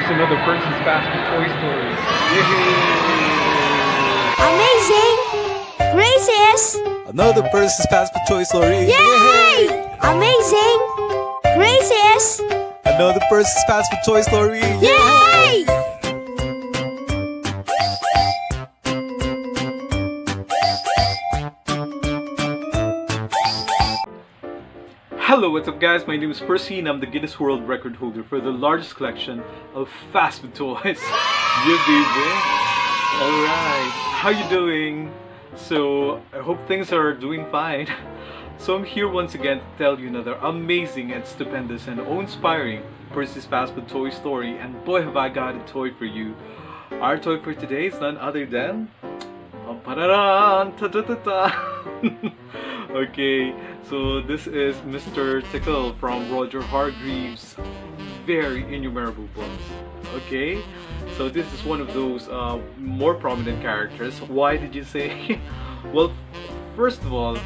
Here's another Percy's Basket Toy Story. Amazing! Gracious! Another Percy's Passport Toy Story. Yay! Amazing! Gracious! Another Percy's Passport Toy Story. Yay! Hello, what's up guys? My name is Percy and I'm the Guinness World Record holder for the largest collection of fast food toys. Yeah, baby. Alright, how you doing? So, I hope things are doing fine. So I'm here once again to tell you another amazing and stupendous and awe-inspiring Percy's Fast Food Toy Story, and boy have I got a toy for you. Our toy for today is none other than... Okay, so this is Mr. Tickle from Roger Hargreaves' very innumerable books. Okay, so this is one of those more prominent characters. Why did you say? Well, first of all,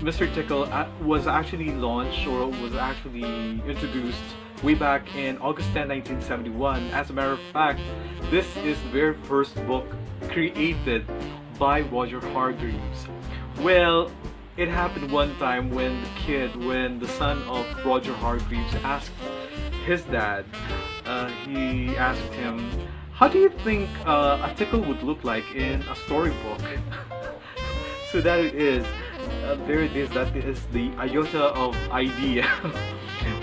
Mr. Tickle was actually launched or was actually introduced way back in August 10, 1971. As a matter of fact, this is the very first book created by Roger Hargreaves. Well, it happened one time when the son of Roger Hargreaves asked his dad, he asked him, how do you think a tickle would look like in a storybook? So that it is, there it is, that is the iota of idea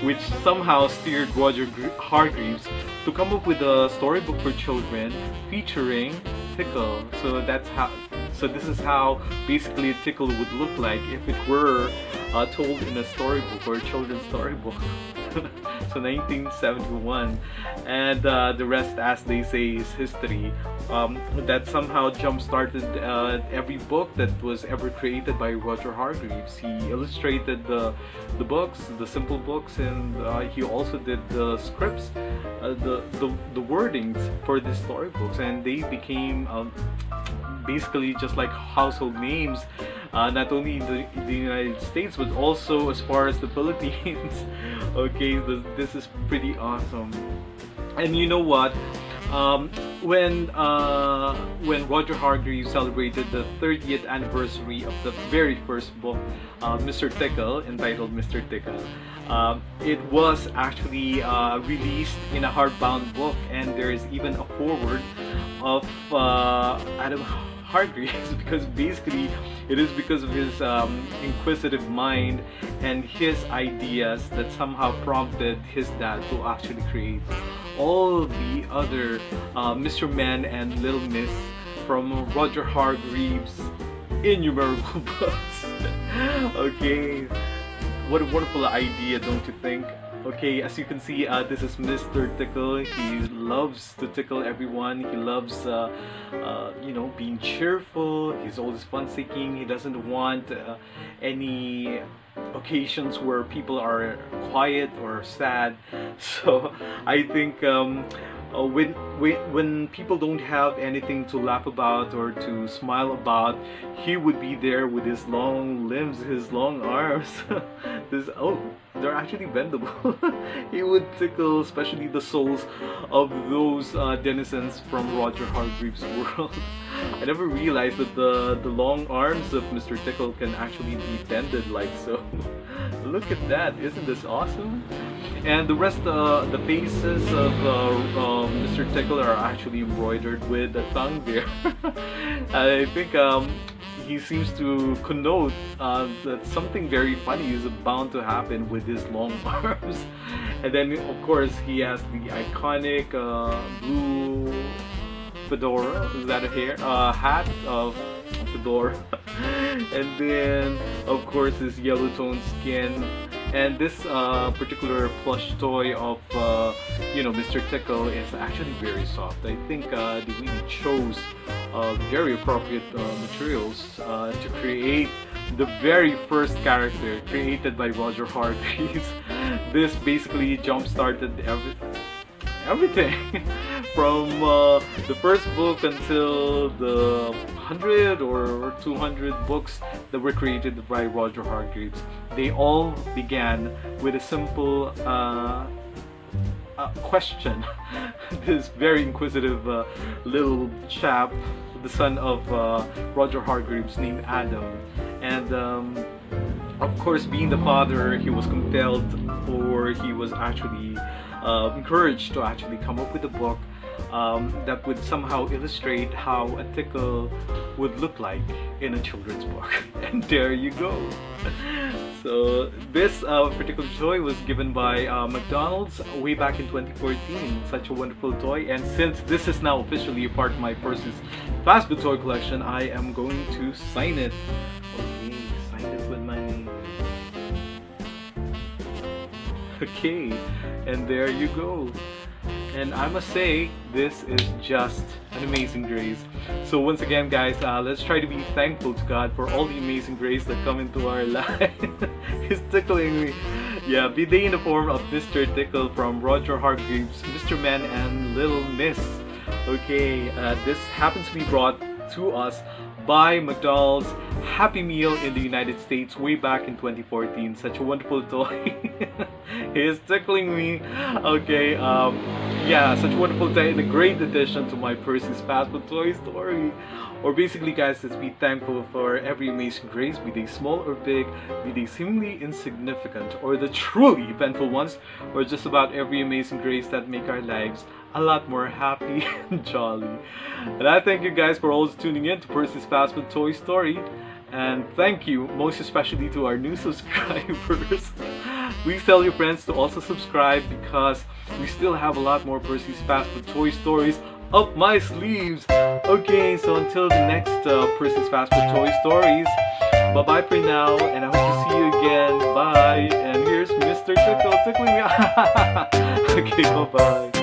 which somehow steered Roger Hargreaves to come up with a storybook for children featuring Tickle. So this is how basically a tickle would look like if it were told in a storybook or a children's storybook. So 1971, and the rest, as they say, is history. That somehow jump-started every book that was ever created by Roger Hargreaves. He illustrated the books, the simple books, and he also did the scripts, the wordings for the storybooks, and they became basically just like household names, not only in the United States but also as far as the Philippines. Okay, this is pretty awesome. And you know what? When Roger Hargreaves celebrated the 30th anniversary of the very first book, Mr. Tickle, entitled Mr. Tickle, it was actually released in a hardbound book, and there is even a foreword of Adam Hargreaves, because basically it is because of his inquisitive mind and his ideas that somehow prompted his dad to actually create all the other Mr. Man and Little Miss from Roger Hargreaves' innumerable books. Okay, what a wonderful idea, don't you think? Okay, as you can see, this is Mr. Tickle. He loves to tickle everyone. He loves, you know, being cheerful. He's always fun-seeking. He doesn't want any occasions where people are quiet or sad. So I think when people don't have anything to laugh about or to smile about, he would be there with his long limbs, his long arms. They're actually bendable. He would tickle especially the souls of those denizens from Roger Hargreaves' world. I never realized that the long arms of Mr. Tickle can actually be bended like so. Look at that, isn't this awesome? And the rest, the faces of Mr. Tickle are actually embroidered with a tongue there. I think he seems to connote that something very funny is bound to happen with his long arms. And then of course he has the iconic blue fedora, is that a hat of fedora? And then of course his yellow toned skin, and this particular plush toy of Mr. Tickle is actually very soft. I think they really chose very appropriate materials to create the very first character created by Roger Hargreaves. This basically jump-started everything from the first book until the 100 or 200 books that were created by Roger Hargreaves. They all began with a simple question this very inquisitive little chap, the son of Roger Hargreaves, named Adam. And of course, being the father, he was compelled, or he was actually encouraged to actually come up with a book that would somehow illustrate how a tickle would look like in a children's book. And there you go. So this particular toy was given by McDonald's way back in 2014. Such a wonderful toy. And since this is now officially a part of my Percy's fast food toy collection, I am going to sign it. Okay, sign it with my name. Okay, and there you go. And I must say, this is just an amazing grace. So once again, guys, let's try to be thankful to God for all the amazing grace that come into our life. He's tickling me. Yeah, be they in the form of Mr. Tickle from Roger Hargreaves, Mr. Man and Little Miss. Okay, this happens to be brought to us by McDonald's Happy Meal in the United States way back in 2014. Such a wonderful toy. He is tickling me. Okay, yeah, such a wonderful toy and a great addition to my Percy's Fast Food Toy Story. Or basically, guys, let's be thankful for every amazing grace, be they small or big, be they seemingly insignificant, or the truly eventful ones, or just about every amazing grace that make our lives a lot more happy and jolly. And I thank you guys for always tuning in to Percy's Fast Food Toy Story. And thank you most especially to our new subscribers. Please tell your friends to also subscribe, because we still have a lot more Percy's Fast Food Toy Stories up my sleeves. Okay, so until the next Percy's Fast Food Toy Stories, bye-bye for now, and I hope to see you again. Bye. And here's Mr. Tickle tickling me. Okay, bye-bye.